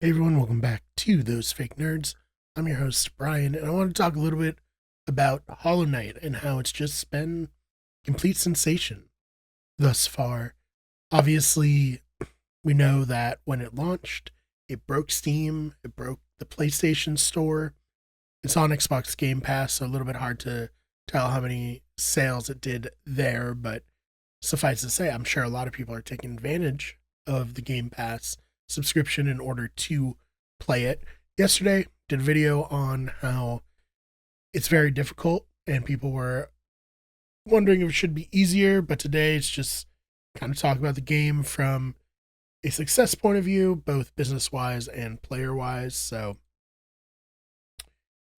Hey everyone, welcome back to Those Fake Nerds. I'm your host, Brian, and I want to talk a little bit about Hollow Knight and how it's just been a complete sensation thus far. Obviously, we know that when it launched, it broke Steam, it broke the PlayStation Store. It's on Xbox Game Pass, so a little bit hard to tell how many sales it did there, but suffice to say, I'm sure a lot of people are taking advantage of the Game Pass subscription in order to play it. Yesterday, did a video on how it's very difficult and people were wondering if it should be easier, but today it's just kind of talk about the game from a success point of view, both business wise and player wise. So,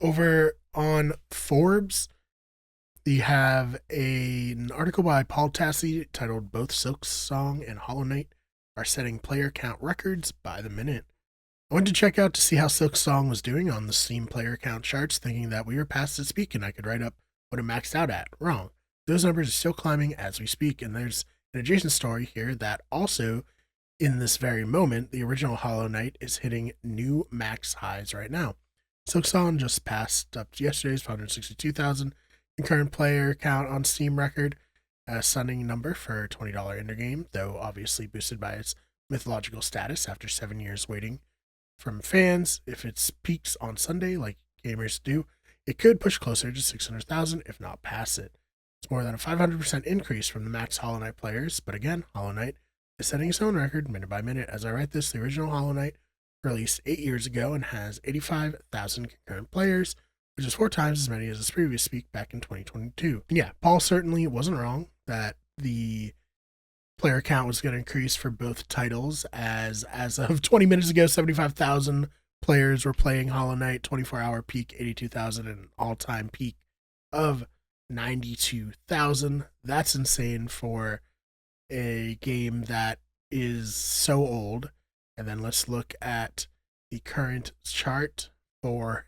over on Forbes, you have an article by Paul Tassi titled Both Silksong and Hollow Knight are setting player count records by the minute. I went to check out to see how Silksong was doing on the Steam player count charts, thinking that we were past its peak and I could write up what it maxed out at. Wrong. Those numbers are still climbing as we speak, and there's an adjacent story here that also, in this very moment, the original Hollow Knight is hitting new max highs right now. Silksong just passed up yesterday's 562,000 current player count on Steam record, a stunning number for a $20 indie game, though obviously boosted by its mythological status after 7 years waiting from fans. If it peaks on Sunday, like gamers do, it could push closer to 600,000, if not pass it. It's more than a 500% increase from the max Hollow Knight players, but again, Hollow Knight is setting its own record minute by minute. As I write this, the original Hollow Knight released 8 years ago and has 85,000 concurrent players, which is 4 times as many as its previous peak back in 2022. And yeah, Paul certainly wasn't wrong that the player count was going to increase for both titles, as of 20 minutes ago, 75,000 players were playing Hollow Knight, 24-hour peak 82,000, and an all-time peak of 92,000. That's insane for a game that is so old. And then let's look at the current chart for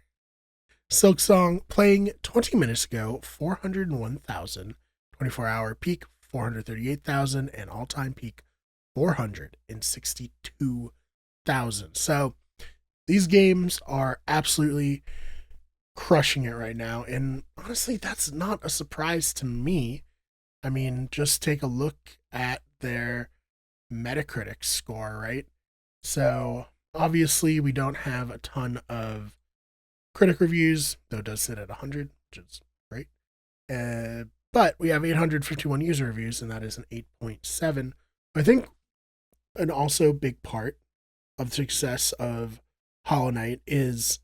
Silksong, playing 20 minutes ago, 401,000, 24-hour peak 438,000, and all-time peak 462,000. So these games are absolutely crushing it right now, and honestly, that's not a surprise to me. I mean, just take a look at their Metacritic score, right? So obviously, we don't have a ton of critic reviews, though it does sit at 100, which is great. But we have 851 user reviews, and that is an 8.7. I think an also big part of the success of Hollow Knight is,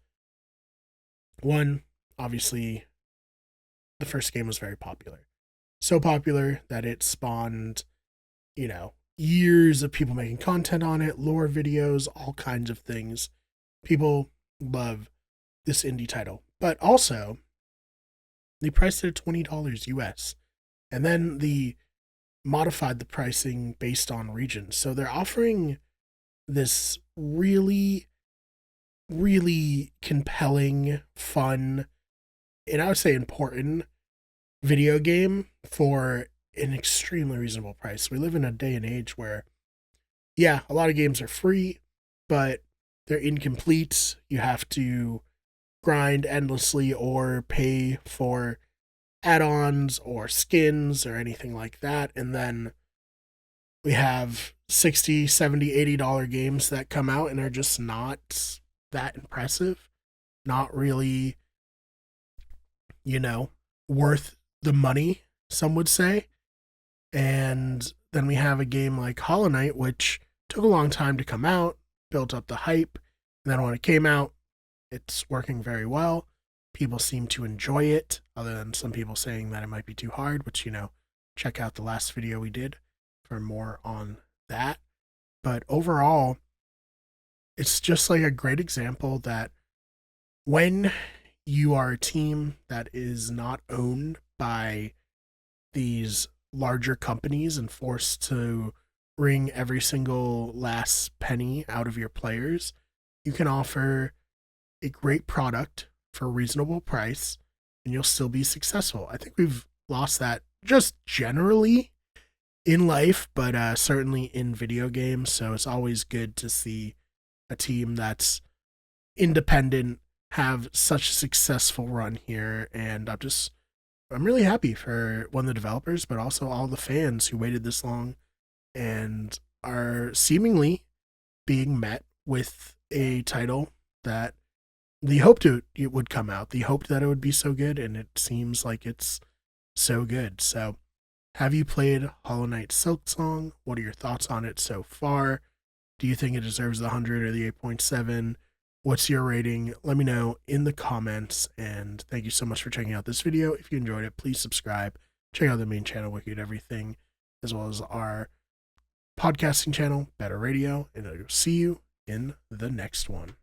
one, obviously, the first game was very popular. So popular that it spawned, years of people making content on it, lore videos, all kinds of things. People love this indie title. But also, they priced it at $20 US. And then they modified the pricing based on region. So they're offering this really, really compelling, fun, and I would say important video game for an extremely reasonable price. We live in a day and age where, yeah, a lot of games are free, but they're incomplete. You have to grind endlessly or pay for add-ons or skins or anything like that. And then we have 60, 70, $80 games that come out and are just not that impressive, not really, worth the money, some would say. And then we have a game like Hollow Knight, which took a long time to come out, built up the hype, and then when it came out, it's working very well. People seem to enjoy it, other than some people saying that it might be too hard, which, check out the last video we did for more on that. But overall, it's just like a great example that when you are a team that is not owned by these larger companies and forced to wring every single last penny out of your players, you can offer a great product for a reasonable price and you'll still be successful. I think we've lost that just generally in life, but certainly in video games. So it's always good to see a team that's independent have such a successful run here, and I'm really happy for one of the developers, but also all the fans who waited this long and are seemingly being met with a title that they hoped it would come out. They hoped that it would be so good, and it seems like it's so good. So, have you played Hollow Knight Silksong? What are your thoughts on it so far? Do you think it deserves the 100 or the 8.7? What's your rating? Let me know in the comments. And thank you so much for checking out this video. If you enjoyed it, please subscribe. Check out the main channel, Wicked Everything, as well as our podcasting channel, Better Radio. And I'll see you in the next one.